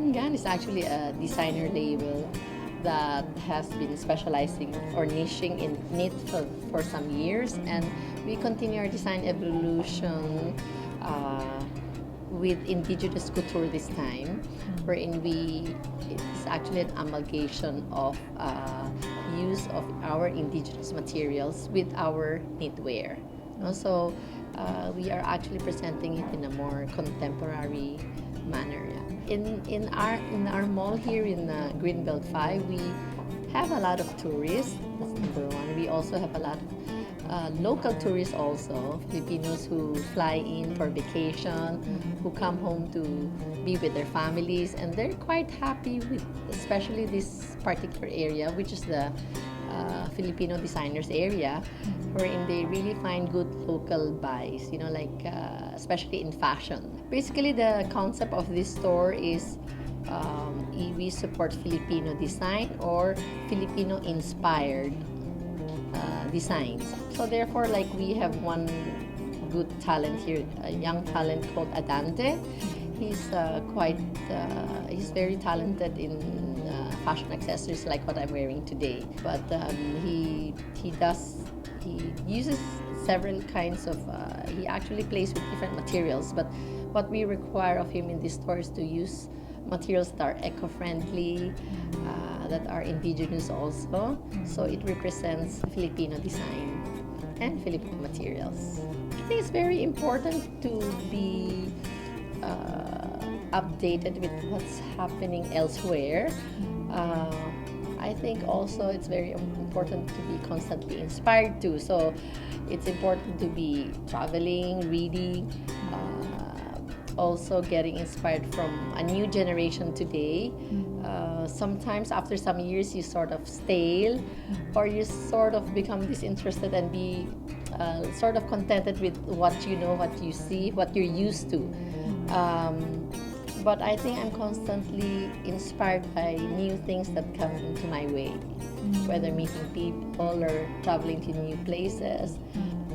Tan-Gan is actually a designer label that has been specializing or niching in knit for some years, and we continue our design evolution with indigenous couture this time, wherein it's actually an amalgamation of use of our indigenous materials with our knitwear. Also, we are actually presenting it in a more contemporary manner. Yeah. In our mall here in Greenbelt 5, we have a lot of tourists. That's number one. We also have a lot of local tourists also, Filipinos who fly in for vacation, who come home to be with their families, and they're quite happy with especially this particular area, which is the Filipino designers area, wherein they really find good local buys, especially in fashion. Basically, the concept of this store is we support Filipino design or Filipino-inspired designs. So therefore, we have one good talent here, a young talent called Adante. He's he's very talented in fashion accessories like what I'm wearing today. But he uses several kinds of, he actually plays with different materials. But what we require of him in this store is to use materials that are eco-friendly, that are indigenous also. So it represents Filipino design and Filipino materials. I think it's very important to be updated with what's happening elsewhere. I think also it's very important to be constantly inspired too. So it's important to be traveling, reading, also getting inspired from a new generation today. Sometimes after some years you sort of stale, or you sort of become disinterested and be sort of contented with what you know, what you see, what you're used to. But I think I'm constantly inspired by new things that come into my way, whether meeting people or traveling to new places.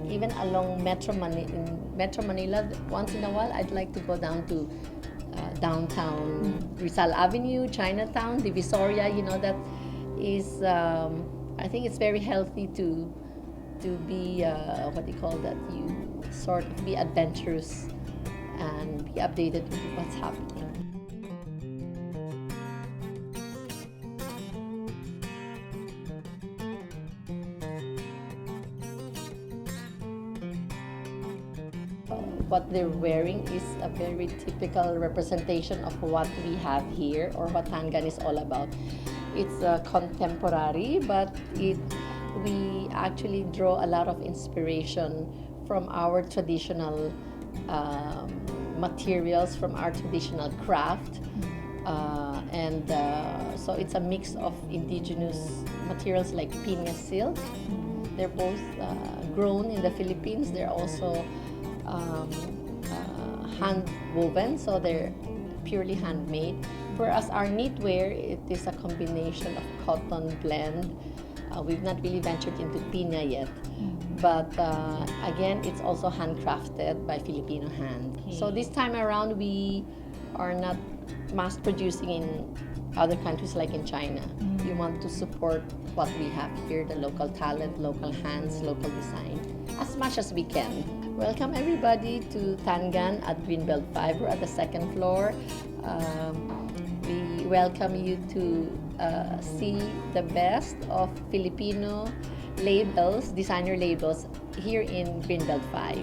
Even along Metro Manila, once in a while, I'd like to go down to downtown Rizal Avenue, Chinatown, Divisoria. That is, I think it's very healthy to be, what do you call that? You sort of be adventurous and be updated with what's happening. What they're wearing is a very typical representation of what we have here, or what Tan-Gan is all about. It's contemporary, but we actually draw a lot of inspiration from our traditional materials, from our traditional craft, and so it's a mix of indigenous materials like piña silk. They're both grown in the Philippines. They're also hand woven, so they're purely handmade. Whereas our knitwear, it is a combination of cotton blend. We've not really ventured into piña yet, but again, it's also handcrafted by Filipino hand. Okay. So this time around, we are not mass producing in other countries like in China. We want to support what we have here, the local talent, local hands, local design, as much as we can. Welcome everybody to Tan-Gan at Greenbelt 5. We're at the second floor. We welcome you to see the best of Filipino labels, designer labels, here in Greenbelt 5.